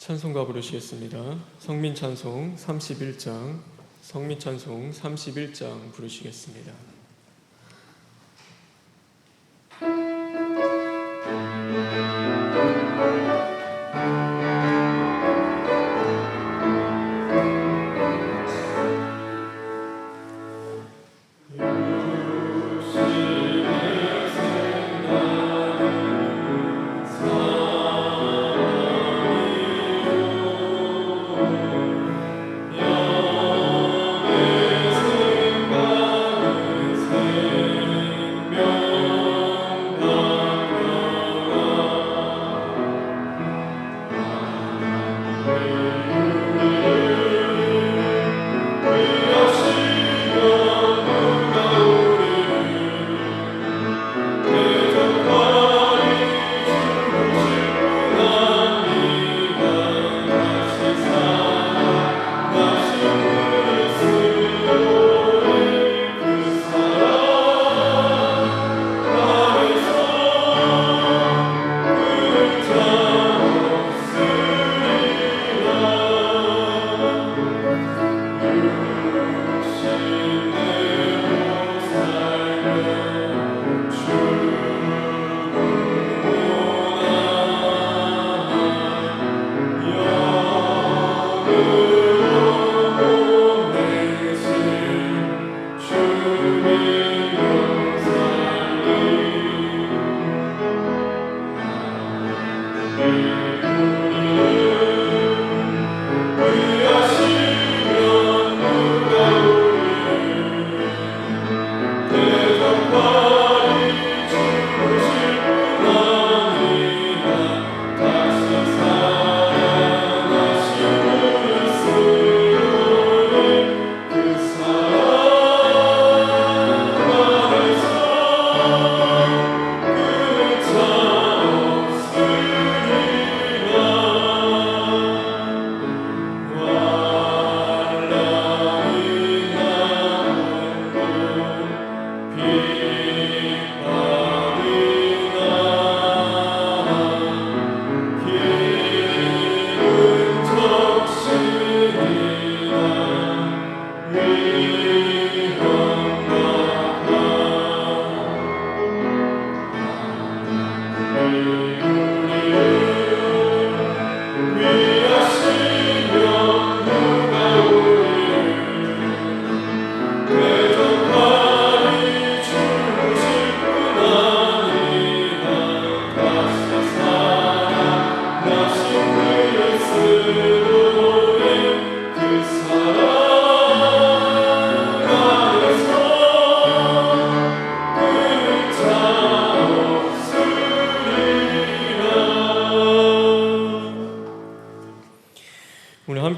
찬송가 부르시겠습니다. 성민찬송 31장, 성민찬송 31장 부르시겠습니다.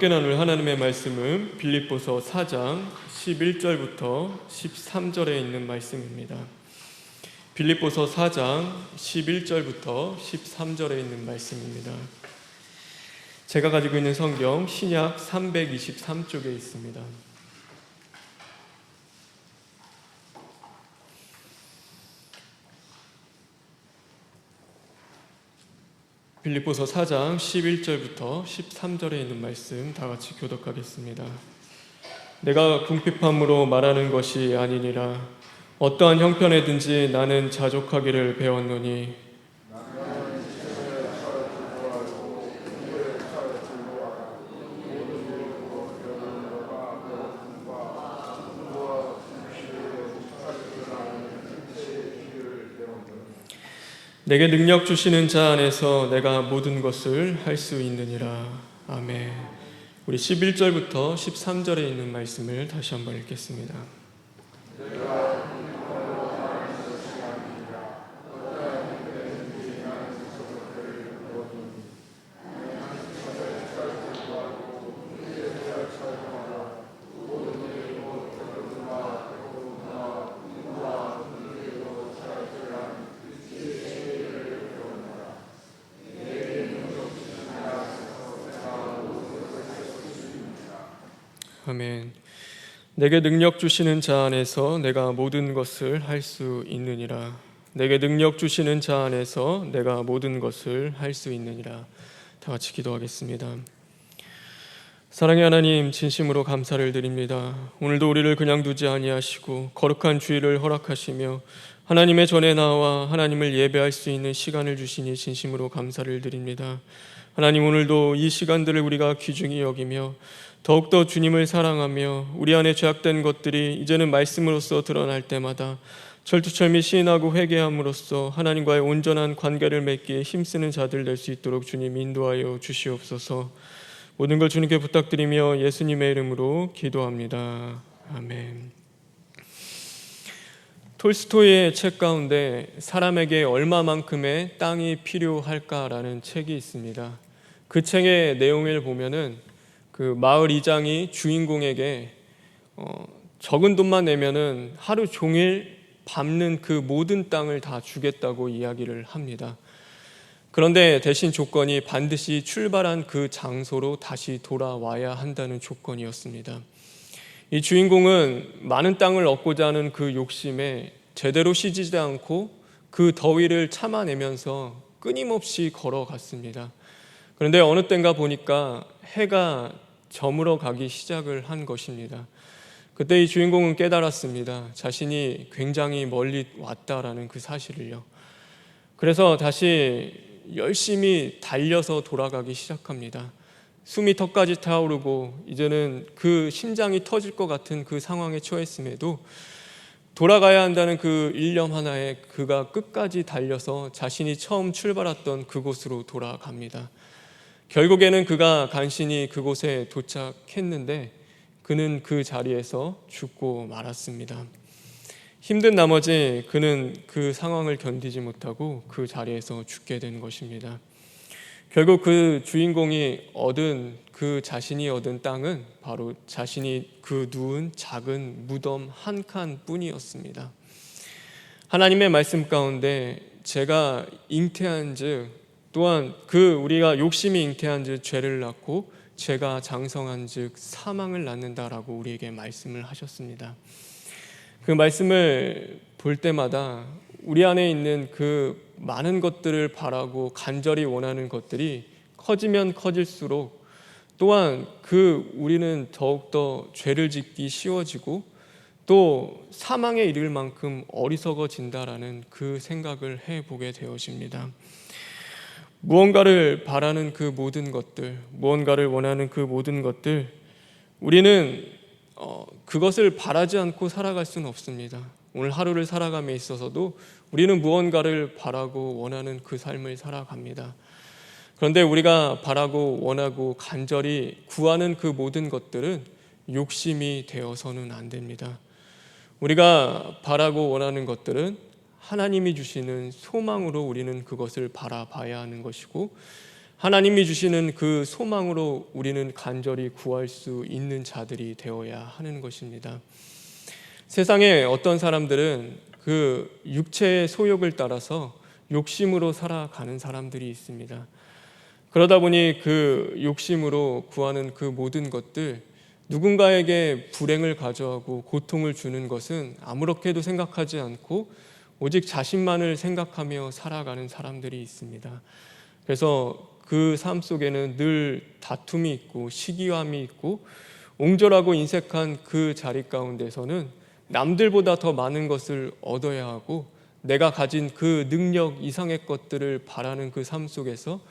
함께 나눌 하나님의 말씀은 빌립보서 4장 11절부터 13절에 있는 말씀입니다. 빌립보서 4장 11절부터 13절에 있는 말씀입니다. 제가 가지고 있는 성경 신약 323쪽에 있습니다. 빌립보서 4장 11절부터 13절에 있는 말씀 다 같이 교독하겠습니다. 내가 궁핍함으로 말하는 것이 아니니라. 어떠한 형편에든지 나는 자족하기를 배웠노니 내게 능력 주시는 자 안에서 내가 모든 것을 할 수 있느니라. 아멘. 우리 11절부터 13절에 있는 말씀을 다시 한번 읽겠습니다. 아멘. 내게 능력 주시는 자 안에서 내가 모든 것을 할 수 있느니라. 내게 능력 주시는 자 안에서 내가 모든 것을 할 수 있느니라. 다 같이 기도하겠습니다. 사랑의 하나님, 진심으로 감사를 드립니다. 오늘도 우리를 그냥 두지 아니하시고 거룩한 주일을 허락하시며 하나님의 전에 나와 하나님을 예배할 수 있는 시간을 주시니 진심으로 감사를 드립니다. 하나님, 오늘도 이 시간들을 우리가 귀중히 여기며 더욱더 주님을 사랑하며 우리 안에 죄악된 것들이 이제는 말씀으로써 드러날 때마다 철두철미 시인하고 회개함으로써 하나님과의 온전한 관계를 맺기에 힘쓰는 자들 될 수 있도록 주님 인도하여 주시옵소서. 모든 걸 주님께 부탁드리며 예수님의 이름으로 기도합니다. 아멘. 톨스토이의 책 가운데 사람에게 얼마만큼의 땅이 필요할까라는 책이 있습니다. 그 책의 내용을 보면은 그 마을 이장이 주인공에게 적은 돈만 내면은 하루 종일 밟는 그 모든 땅을 다 주겠다고 이야기를 합니다. 그런데 대신 조건이 반드시 출발한 그 장소로 다시 돌아와야 한다는 조건이었습니다. 이 주인공은 많은 땅을 얻고자 하는 그 욕심에 제대로 쉬지도 않고 그 더위를 참아내면서 끊임없이 걸어갔습니다. 그런데 어느 때인가 보니까 해가 저물어 가기 시작을 한 것입니다. 그때 이 주인공은 깨달았습니다. 자신이 굉장히 멀리 왔다라는 그 사실을요. 그래서 다시 열심히 달려서 돌아가기 시작합니다. 숨이 턱까지 타오르고 이제는 그 심장이 터질 것 같은 그 상황에 처했음에도 돌아가야 한다는 그 일념 하나에 그가 끝까지 달려서 자신이 처음 출발했던 그곳으로 돌아갑니다. 결국에는 그가 간신히 그곳에 도착했는데 그는 그 자리에서 죽고 말았습니다. 힘든 나머지 그는 그 상황을 견디지 못하고 그 자리에서 죽게 된 것입니다. 결국 그 주인공이 자신이 얻은 땅은 바로 자신이 그 누운 작은 무덤 한 칸뿐이었습니다. 하나님의 말씀 가운데 제가 잉태한즉, 또한 우리가 욕심이 잉태한즉 죄를 낳고 죄가 장성한즉 사망을 낳는다라고 우리에게 말씀을 하셨습니다. 그 말씀을 볼 때마다 우리 안에 있는 그 많은 것들을 바라고 간절히 원하는 것들이 커지면 커질수록 또한 우리는 더욱더 죄를 짓기 쉬워지고 또 사망에 이를 만큼 어리석어진다라는 그 생각을 해보게 되어집니다. 무언가를 바라는 그 모든 것들, 무언가를 원하는 그 모든 것들, 우리는 그것을 바라지 않고 살아갈 수는 없습니다. 오늘 하루를 살아감에 있어서도 우리는 무언가를 바라고 원하는 그 삶을 살아갑니다. 그런데 우리가 바라고 원하고 간절히 구하는 그 모든 것들은 욕심이 되어서는 안 됩니다. 우리가 바라고 원하는 것들은 하나님이 주시는 소망으로 우리는 그것을 바라봐야 하는 것이고, 하나님이 주시는 그 소망으로 우리는 간절히 구할 수 있는 자들이 되어야 하는 것입니다. 세상에 어떤 사람들은 그 육체의 소욕을 따라서 욕심으로 살아가는 사람들이 있습니다. 그러다 보니 그 욕심으로 구하는 그 모든 것들, 누군가에게 불행을 가져오고 고통을 주는 것은 아무렇게도 생각하지 않고 오직 자신만을 생각하며 살아가는 사람들이 있습니다. 그래서 그 삶 속에는 늘 다툼이 있고 시기함이 있고 옹졸하고 인색한 그 자리 가운데서는 남들보다 더 많은 것을 얻어야 하고 내가 가진 그 능력 이상의 것들을 바라는 그 삶 속에서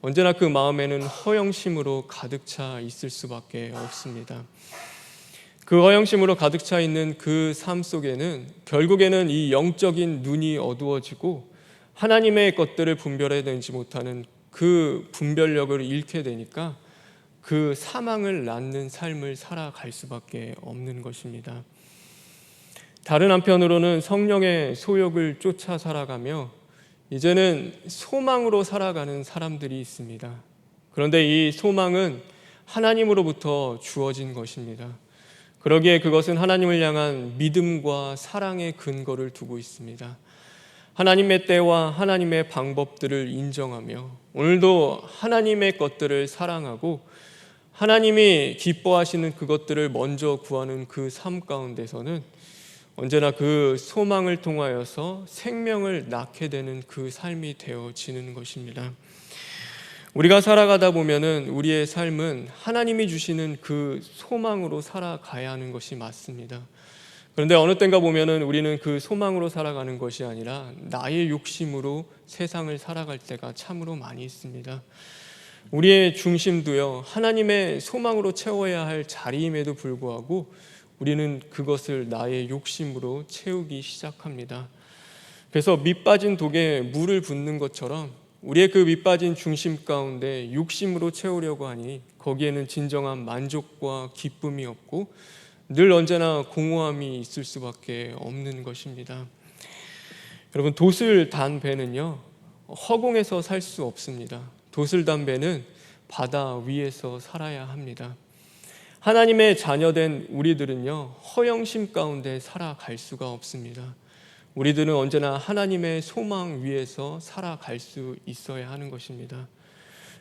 언제나 그 마음에는 허영심으로 가득 차 있을 수밖에 없습니다. 그 허영심으로 가득 차 있는 그 삶 속에는 결국에는 이 영적인 눈이 어두워지고 하나님의 것들을 분별해내지 못하는 그 분별력을 잃게 되니까 그 사망을 낳는 삶을 살아갈 수밖에 없는 것입니다. 다른 한편으로는 성령의 소욕을 쫓아 살아가며 이제는 소망으로 살아가는 사람들이 있습니다. 그런데 이 소망은 하나님으로부터 주어진 것입니다. 그러기에 그것은 하나님을 향한 믿음과 사랑의 근거를 두고 있습니다. 하나님의 때와 하나님의 방법들을 인정하며 오늘도 하나님의 것들을 사랑하고 하나님이 기뻐하시는 그것들을 먼저 구하는 그 삶 가운데서는 언제나 그 소망을 통하여서 생명을 낳게 되는 그 삶이 되어지는 것입니다. 우리가 살아가다 보면은 우리의 삶은 하나님이 주시는 그 소망으로 살아가야 하는 것이 맞습니다. 그런데 어느 때인가 보면은 우리는 그 소망으로 살아가는 것이 아니라 나의 욕심으로 세상을 살아갈 때가 참으로 많이 있습니다. 우리의 중심도요, 하나님의 소망으로 채워야 할 자리임에도 불구하고 우리는 그것을 나의 욕심으로 채우기 시작합니다. 그래서 밑 빠진 독에 물을 붓는 것처럼 우리의 그 밑 빠진 중심 가운데 욕심으로 채우려고 하니 거기에는 진정한 만족과 기쁨이 없고 늘 언제나 공허함이 있을 수밖에 없는 것입니다. 여러분, 돛을 단 배는요, 허공에서 살 수 없습니다. 돛을 단 배는 바다 위에서 살아야 합니다. 하나님의 자녀된 우리들은요, 허영심 가운데 살아갈 수가 없습니다. 우리들은 언제나 하나님의 소망 위에서 살아갈 수 있어야 하는 것입니다.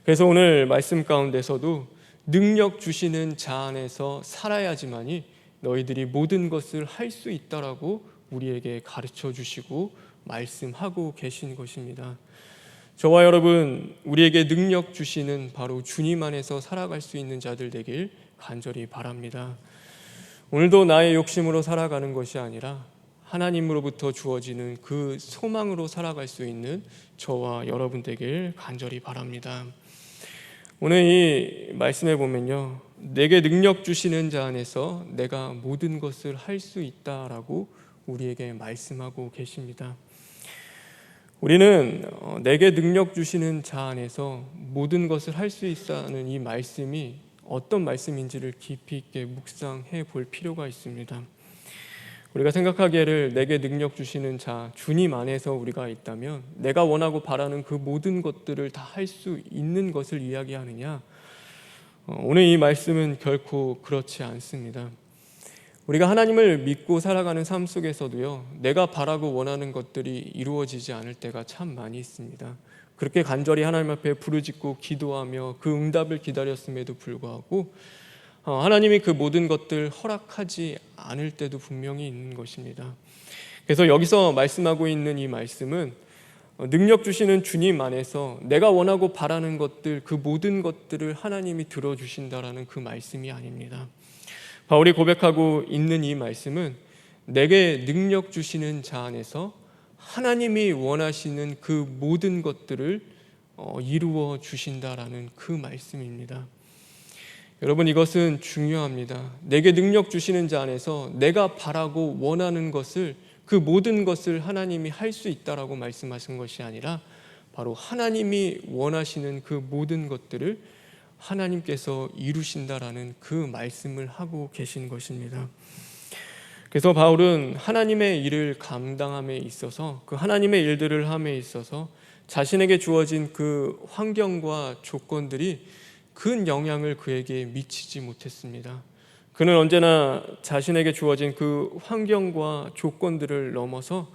그래서 오늘 말씀 가운데서도 능력 주시는 자 안에서 살아야지만이 너희들이 모든 것을 할 수 있다라고 우리에게 가르쳐 주시고 말씀하고 계신 것입니다. 저와 여러분, 우리에게 능력 주시는 바로 주님 안에서 살아갈 수 있는 자들 되길 간절히 바랍니다. 오늘도 나의 욕심으로 살아가는 것이 아니라 하나님으로부터 주어지는 그 소망으로 살아갈 수 있는 저와 여러분 되길 간절히 바랍니다. 오늘 이 말씀에 보면요, 내게 능력 주시는 자 안에서 내가 모든 것을 할 수 있다라고 우리에게 말씀하고 계십니다. 우리는 내게 능력 주시는 자 안에서 모든 것을 할 수 있다는 이 말씀이 어떤 말씀인지를 깊이 있게 묵상해 볼 필요가 있습니다. 우리가 생각하기에를 내게 능력 주시는 자, 주님 안에서 우리가 있다면 내가 원하고 바라는 그 모든 것들을 다 할 수 있는 것을 이야기하느냐? 오늘 이 말씀은 결코 그렇지 않습니다. 우리가 하나님을 믿고 살아가는 삶 속에서도요, 내가 바라고 원하는 것들이 이루어지지 않을 때가 참 많이 있습니다. 그렇게 간절히 하나님 앞에 부르짖고 기도하며 그 응답을 기다렸음에도 불구하고 하나님이 그 모든 것들 허락하지 않을 때도 분명히 있는 것입니다. 그래서 여기서 말씀하고 있는 이 말씀은 능력 주시는 주님 안에서 내가 원하고 바라는 것들, 그 모든 것들을 하나님이 들어주신다라는 그 말씀이 아닙니다. 바울이 고백하고 있는 이 말씀은 내게 능력 주시는 자 안에서 하나님이 원하시는 그 모든 것들을 이루어 주신다라는 그 말씀입니다. 여러분, 이것은 중요합니다. 내게 능력 주시는 자 안에서 내가 바라고 원하는 것을, 그 모든 것을 하나님이 할 수 있다라고 말씀하신 것이 아니라 바로 하나님이 원하시는 그 모든 것들을 하나님께서 이루신다라는 그 말씀을 하고 계신 것입니다. 그래서 바울은 하나님의 일을 감당함에 있어서, 그 하나님의 일들을 함에 있어서 자신에게 주어진 그 환경과 조건들이 큰 영향을 그에게 미치지 못했습니다. 그는 언제나 자신에게 주어진 그 환경과 조건들을 넘어서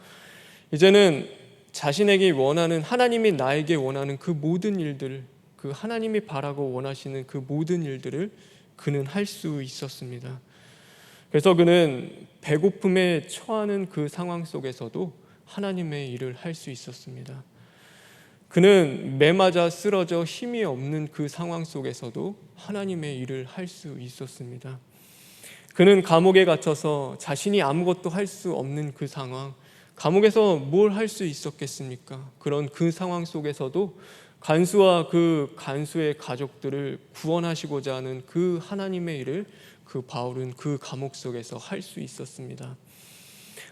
이제는 자신에게 원하는, 하나님이 나에게 원하는 그 모든 일들을, 그 하나님이 바라고 원하시는 그 모든 일들을 그는 할 수 있었습니다. 그래서 그는 배고픔에 처하는 그 상황 속에서도 하나님의 일을 할 수 있었습니다. 그는 매맞아 쓰러져 힘이 없는 그 상황 속에서도 하나님의 일을 할 수 있었습니다. 그는 감옥에 갇혀서 자신이 아무것도 할 수 없는 그 상황, 감옥에서 뭘 할 수 있었겠습니까? 그런 그 상황 속에서도 간수와 그 간수의 가족들을 구원하시고자 하는 그 하나님의 일을 그 바울은 그 감옥 속에서 할 수 있었습니다.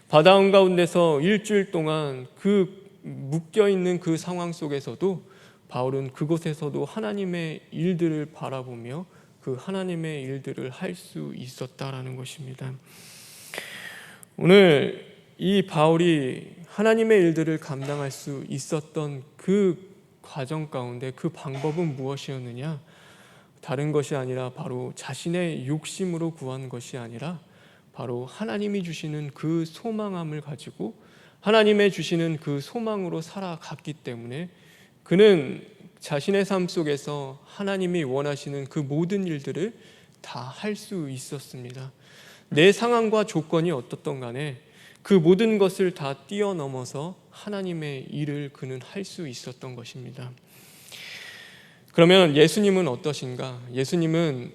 바다 한가운데서 일주일 동안 그 묶여있는 그 상황 속에서도 바울은 그곳에서도 하나님의 일들을 바라보며 그 하나님의 일들을 할 수 있었다라는 것입니다. 오늘 이 바울이 하나님의 일들을 감당할 수 있었던 그 과정 가운데 그 방법은 무엇이었느냐? 다른 것이 아니라 바로 자신의 욕심으로 구한 것이 아니라 바로 하나님이 주시는 그 소망함을 가지고 하나님의 주시는 그 소망으로 살아갔기 때문에 그는 자신의 삶 속에서 하나님이 원하시는 그 모든 일들을 다 할 수 있었습니다. 내 상황과 조건이 어떻든 간에 그 모든 것을 다 뛰어넘어서 하나님의 일을 그는 할 수 있었던 것입니다. 그러면 예수님은 어떠신가? 예수님은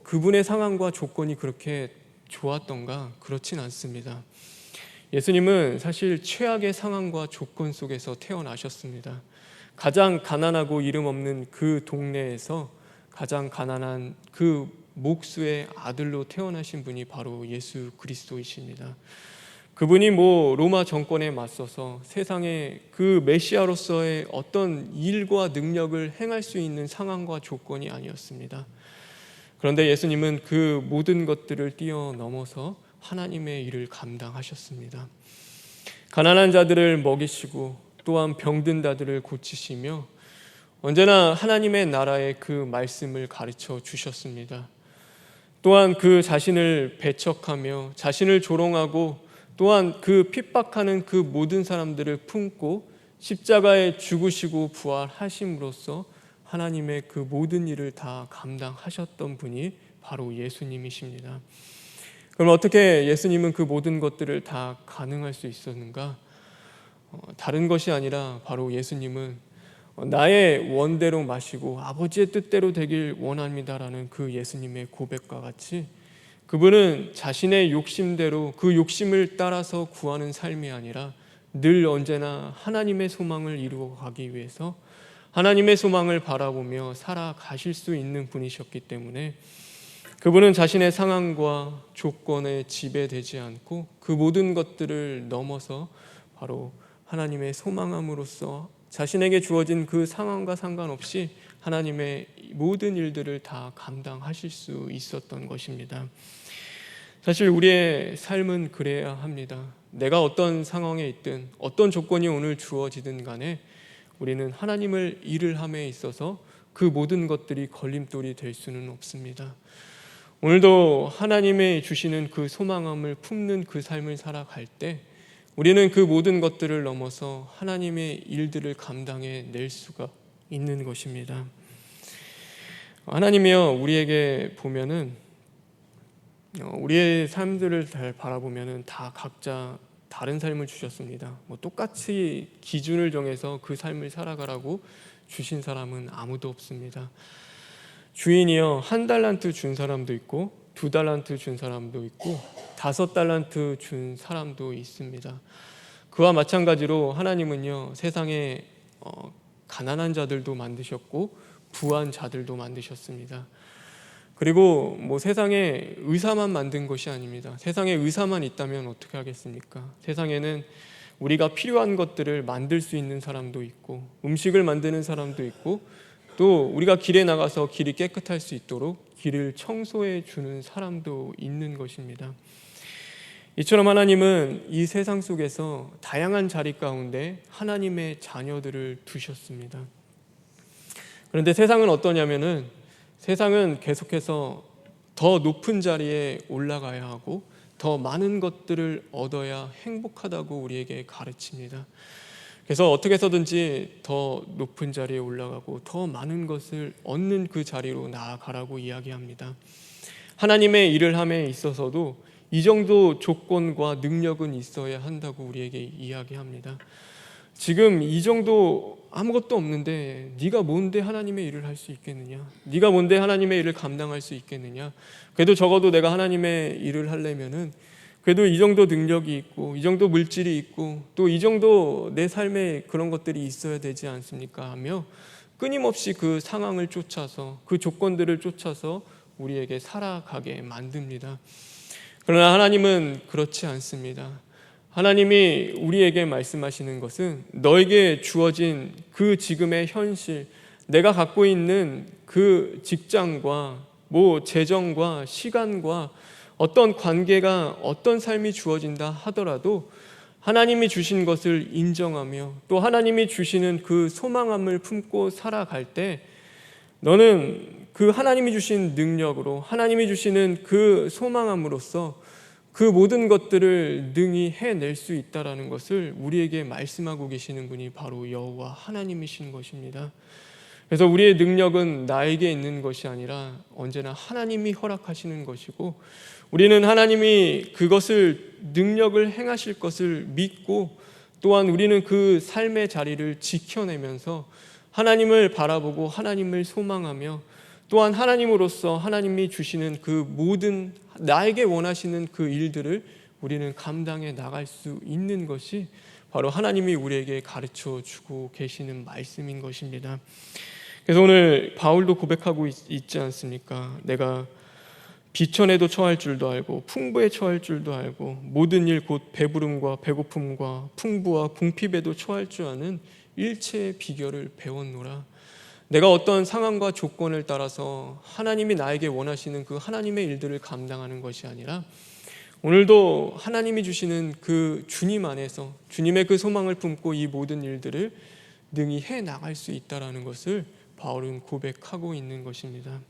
그분의 상황과 조건이 그렇게 좋았던가? 그렇진 않습니다. 예수님은 사실 최악의 상황과 조건 속에서 태어나셨습니다. 가장 가난하고 이름 없는 그 동네에서 가장 가난한 그 목수의 아들로 태어나신 분이 바로 예수 그리스도이십니다. 그분이 로마 정권에 맞서서 세상에 그 메시아로서의 어떤 일과 능력을 행할 수 있는 상황과 조건이 아니었습니다. 그런데 예수님은 그 모든 것들을 뛰어넘어서 하나님의 일을 감당하셨습니다. 가난한 자들을 먹이시고 또한 병든 자들을 고치시며 언제나 하나님의 나라의 그 말씀을 가르쳐 주셨습니다. 또한 그 자신을 배척하며 자신을 조롱하고 또한 그 핍박하는 그 모든 사람들을 품고 십자가에 죽으시고 부활하심으로써 하나님의 그 모든 일을 다 감당하셨던 분이 바로 예수님이십니다. 그럼 어떻게 예수님은 그 모든 것들을 다 가능할 수 있었는가? 다른 것이 아니라 바로 예수님은 나의 원대로 마시고 아버지의 뜻대로 되길 원합니다라는 그 예수님의 고백과 같이 그분은 자신의 욕심대로 그 욕심을 따라서 구하는 삶이 아니라 늘 언제나 하나님의 소망을 이루어 가기 위해서 하나님의 소망을 바라보며 살아가실 수 있는 분이셨기 때문에 그분은 자신의 상황과 조건에 지배되지 않고 그 모든 것들을 넘어서 바로 하나님의 소망함으로써 자신에게 주어진 그 상황과 상관없이 하나님의 모든 일들을 다 감당하실 수 있었던 것입니다. 사실 우리의 삶은 그래야 합니다. 내가 어떤 상황에 있든 어떤 조건이 오늘 주어지든 간에 우리는 하나님을 일을 함에 있어서 그 모든 것들이 걸림돌이 될 수는 없습니다. 오늘도 하나님의 주시는 그 소망함을 품는 그 삶을 살아갈 때 우리는 그 모든 것들을 넘어서 하나님의 일들을 감당해 낼 수가 있는 것입니다. 하나님이요, 우리에게 보면은 우리의 삶들을 잘 바라보면은 다 각자 다른 삶을 주셨습니다. 똑같이 기준을 정해서 그 삶을 살아가라고 주신 사람은 아무도 없습니다. 주인이요, 1달란트 준 사람도 있고 2달란트 준 사람도 있고 5달란트 준 사람도 있습니다. 그와 마찬가지로 하나님은요, 세상에 가난한 자들도 만드셨고 부한 자들도 만드셨습니다. 그리고 세상에 의사만 만든 것이 아닙니다. 세상에 의사만 있다면 어떻게 하겠습니까? 세상에는 우리가 필요한 것들을 만들 수 있는 사람도 있고 음식을 만드는 사람도 있고 또 우리가 길에 나가서 길이 깨끗할 수 있도록 길을 청소해 주는 사람도 있는 것입니다. 이처럼 하나님은 이 세상 속에서 다양한 자리 가운데 하나님의 자녀들을 두셨습니다. 그런데 세상은 어떠냐면은 세상은 계속해서 더 높은 자리에 올라가야 하고 더 많은 것들을 얻어야 행복하다고 우리에게 가르칩니다. 그래서 어떻게 해서든지 더 높은 자리에 올라가고 더 많은 것을 얻는 그 자리로 나아가라고 이야기합니다. 하나님의 일을 함에 있어서도 이 정도 조건과 능력은 있어야 한다고 우리에게 이야기합니다. 지금 이 정도 아무것도 없는데 네가 뭔데 하나님의 일을 할 수 있겠느냐? 네가 뭔데 하나님의 일을 감당할 수 있겠느냐? 그래도 적어도 내가 하나님의 일을 하려면은 그래도 이 정도 능력이 있고 이 정도 물질이 있고 또 이 정도 내 삶에 그런 것들이 있어야 되지 않습니까? 하며 끊임없이 그 상황을 쫓아서 그 조건들을 쫓아서 우리에게 살아가게 만듭니다. 그러나 하나님은 그렇지 않습니다. 하나님이 우리에게 말씀하시는 것은 너에게 주어진 그 지금의 현실, 내가 갖고 있는 그 직장과 재정과 시간과 어떤 관계가 어떤 삶이 주어진다 하더라도 하나님이 주신 것을 인정하며 또 하나님이 주시는 그 소망함을 품고 살아갈 때 너는 그 하나님이 주신 능력으로 하나님이 주시는 그 소망함으로써 그 모든 것들을 능히 해낼 수 있다는 것을 우리에게 말씀하고 계시는 분이 바로 여호와 하나님이신 것입니다. 그래서 우리의 능력은 나에게 있는 것이 아니라 언제나 하나님이 허락하시는 것이고 우리는 하나님이 그것을 능력을 행하실 것을 믿고 또한 우리는 그 삶의 자리를 지켜내면서 하나님을 바라보고 하나님을 소망하며 또한 하나님으로서 하나님이 주시는 그 모든 나에게 원하시는 그 일들을 우리는 감당해 나갈 수 있는 것이 바로 하나님이 우리에게 가르쳐 주고 계시는 말씀인 것입니다. 그래서 오늘 바울도 고백하고 있지 않습니까? 내가 비천에도 처할 줄도 알고 풍부에 처할 줄도 알고 모든 일 곧 배부름과 배고픔과 풍부와 궁핍에도 처할 줄 아는 일체의 비결을 배웠노라. 내가 어떤 상황과 조건을 따라서 하나님이 나에게 원하시는 그 하나님의 일들을 감당하는 것이 아니라 오늘도 하나님이 주시는 그 주님 안에서 주님의 그 소망을 품고 이 모든 일들을 능히 해 나갈 수 있다라는 것을 바울은 고백하고 있는 것입니다.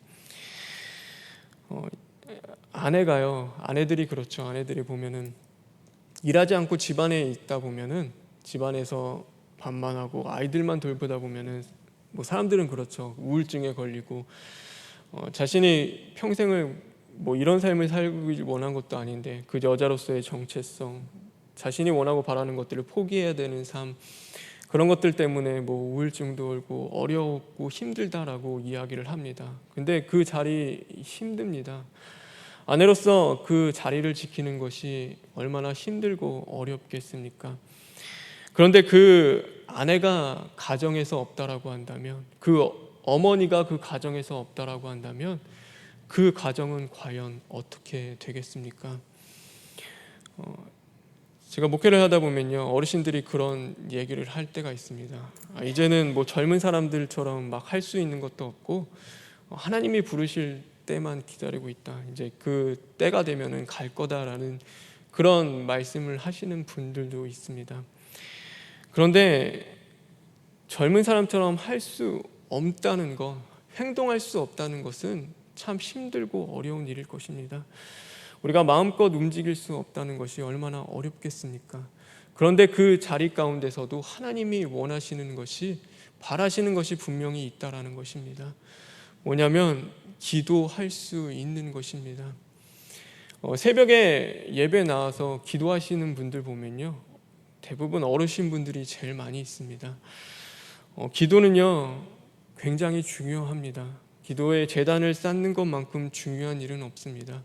아내들이 그렇죠. 아내들이 보면은 일하지 않고 집안에 있다 보면은 집안에서 밥만 하고 아이들만 돌보다 보면은 뭐 사람들은 그렇죠. 우울증에 걸리고 자신이 평생을 뭐 이런 삶을 살기 원한 것도 아닌데 그 여자로서의 정체성, 자신이 원하고 바라는 것들을 포기해야 되는 삶, 그런 것들 때문에 뭐 우울증도 오고 어렵고 힘들다라고 이야기를 합니다. 근데 그 자리 힘듭니다. 아내로서 그 자리를 지키는 것이 얼마나 힘들고 어렵겠습니까? 그런데 그 아내가 가정에서 없다라고 한다면, 그 어머니가 그 가정에서 없다라고 한다면 그 가정은 과연 어떻게 되겠습니까? 제가 목회를 하다 보면요, 어르신들이 그런 얘기를 할 때가 있습니다. 이제는 뭐 젊은 사람들처럼 막 할 수 있는 것도 없고 하나님이 부르실 때만 기다리고 있다. 이제 그 때가 되면은 갈 거다라는 그런 말씀을 하시는 분들도 있습니다. 그런데 젊은 사람처럼 할 수 없다는 것, 행동할 수 없다는 것은 참 힘들고 어려운 일일 것입니다. 우리가 마음껏 움직일 수 없다는 것이 얼마나 어렵겠습니까? 그런데 그 자리 가운데서도 하나님이 원하시는 것이, 바라시는 것이 분명히 있다라는 것입니다. 뭐냐면 기도할 수 있는 것입니다. 새벽에 예배 나와서 기도하시는 분들 보면요, 대부분 어르신 분들이 제일 많이 있습니다. 기도는요 굉장히 중요합니다. 기도의 제단을 쌓는 것만큼 중요한 일은 없습니다.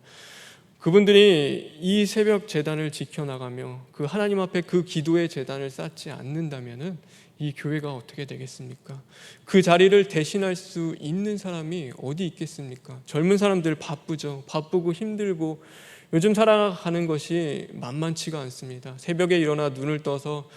그분들이 이 새벽 제단을 지켜나가며 그 하나님 앞에 그 기도의 제단을 쌓지 않는다면은 이 교회가 어떻게 되겠습니까? 그 자리를 대신할 수 있는 사람이 어디 있겠습니까? 젊은 사람들 바쁘죠. 바쁘고 힘들고 요즘 살아가는 것이 만만치가 않습니다. 새벽에 일어나 눈을 떠서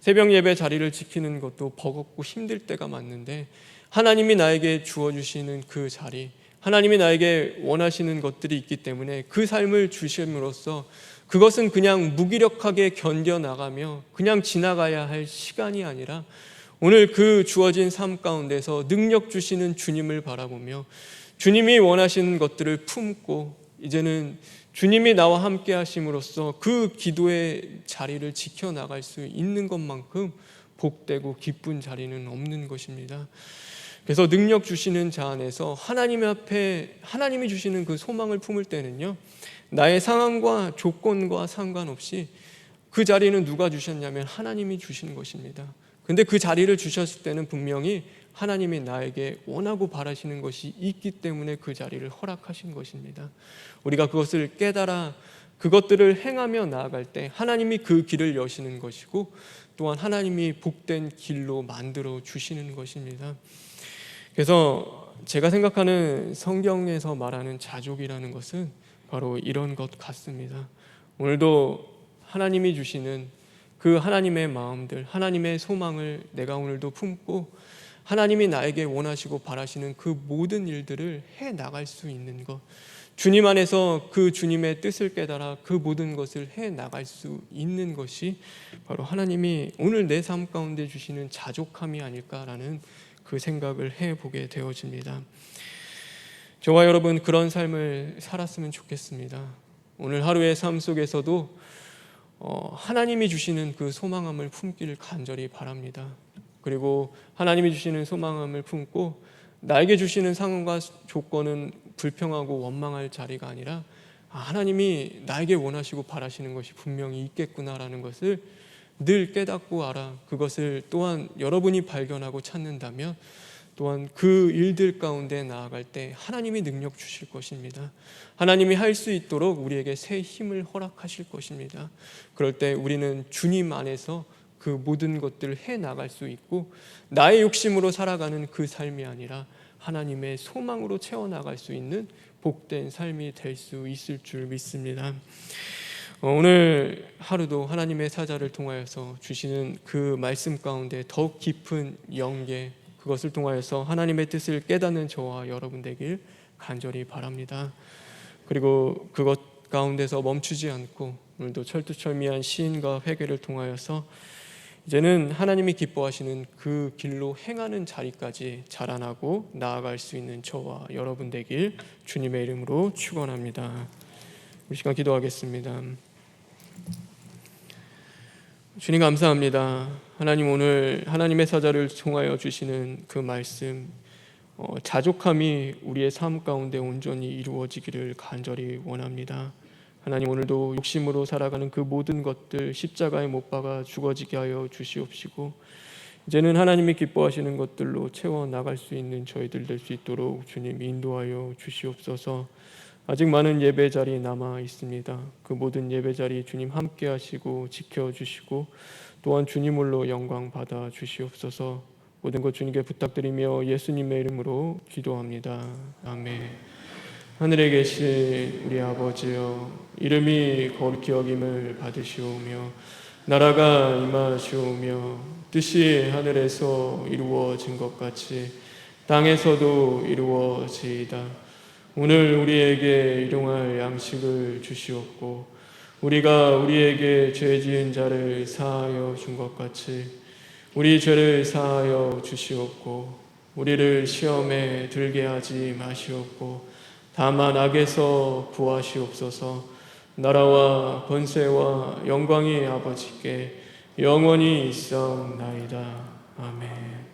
새벽 예배 자리를 지키는 것도 버겁고 힘들 때가 많은데, 하나님이 나에게 주어주시는 그 자리, 하나님이 나에게 원하시는 것들이 있기 때문에 그 삶을 주심으로써 그것은 그냥 무기력하게 견뎌나가며 그냥 지나가야 할 시간이 아니라 오늘 그 주어진 삶 가운데서 능력 주시는 주님을 바라보며 주님이 원하시는 것들을 품고 이제는 주님이 나와 함께 하심으로써 그 기도의 자리를 지켜나갈 수 있는 것만큼 복되고 기쁜 자리는 없는 것입니다. 그래서 능력 주시는 자 안에서 하나님 앞에 하나님이 주시는 그 소망을 품을 때는요, 나의 상황과 조건과 상관없이 그 자리는 누가 주셨냐면 하나님이 주신 것입니다. 근데 그 자리를 주셨을 때는 분명히 하나님이 나에게 원하고 바라시는 것이 있기 때문에 그 자리를 허락하신 것입니다. 우리가 그것을 깨달아 그것들을 행하며 나아갈 때 하나님이 그 길을 여시는 것이고 또한 하나님이 복된 길로 만들어 주시는 것입니다. 그래서 제가 생각하는 성경에서 말하는 자족이라는 것은 바로 이런 것 같습니다. 오늘도 하나님이 주시는 그 하나님의 마음들, 하나님의 소망을 내가 오늘도 품고 하나님이 나에게 원하시고 바라시는 그 모든 일들을 해 나갈 수 있는 것, 주님 안에서 그 주님의 뜻을 깨달아 그 모든 것을 해 나갈 수 있는 것이 바로 하나님이 오늘 내 삶 가운데 주시는 자족함이 아닐까라는 그 생각을 해보게 되어집니다. 저와 여러분 그런 삶을 살았으면 좋겠습니다. 오늘 하루의 삶 속에서도 하나님이 주시는 그 소망함을 품기를 간절히 바랍니다. 그리고 하나님이 주시는 소망함을 품고 나에게 주시는 상황과 조건은 불평하고 원망할 자리가 아니라 하나님이 나에게 원하시고 바라시는 것이 분명히 있겠구나라는 것을 늘 깨닫고 알아 그것을 또한 여러분이 발견하고 찾는다면 또한 그 일들 가운데 나아갈 때 하나님이 능력 주실 것입니다. 하나님이 할 수 있도록 우리에게 새 힘을 허락하실 것입니다. 그럴 때 우리는 주님 안에서 그 모든 것들을 해나갈 수 있고 나의 욕심으로 살아가는 그 삶이 아니라 하나님의 소망으로 채워나갈 수 있는 복된 삶이 될 수 있을 줄 믿습니다. 오늘 하루도 하나님의 사자를 통하여서 주시는 그 말씀 가운데 더욱 깊은 영계, 그것을 통하여서 하나님의 뜻을 깨닫는 저와 여러분 되길 간절히 바랍니다. 그리고 그것 가운데서 멈추지 않고 오늘도 철두철미한 시인과 회개를 통하여서 이제는 하나님이 기뻐하시는 그 길로 행하는 자리까지 자라나고 나아갈 수 있는 저와 여러분 되길 주님의 이름으로 축원합니다. 우리 시간 기도하겠습니다. 주님 감사합니다. 하나님, 오늘 하나님의 사자를 통하여 주시는 그 말씀, 자족함이 우리의 삶 가운데 온전히 이루어지기를 간절히 원합니다. 하나님, 오늘도 욕심으로 살아가는 그 모든 것들 십자가에 못 박아 죽어지게 하여 주시옵시고 이제는 하나님이 기뻐하시는 것들로 채워나갈 수 있는 저희들 될 수 있도록 주님 인도하여 주시옵소서. 아직 많은 예배 자리 남아 있습니다. 그 모든 예배 자리 주님 함께 하시고 지켜주시고 또한 주님 홀로 영광 받아 주시옵소서. 모든 것 주님께 부탁드리며 예수님의 이름으로 기도합니다. 아멘. 하늘에 계신 우리 아버지여, 이름이 거룩히 여김을 받으시오며 나라가 임하시오며 뜻이 하늘에서 이루어진 것 같이 땅에서도 이루어지이다. 오늘 우리에게 일용할 양식을 주시옵고 우리가 우리에게 죄 지은 자를 사하여 준 것 같이 우리 죄를 사하여 주시옵고 우리를 시험에 들게 하지 마시옵고 다만 악에서 구하시옵소서. 나라와 권세와 영광이 아버지께 영원히 있사옵나이다. 아멘.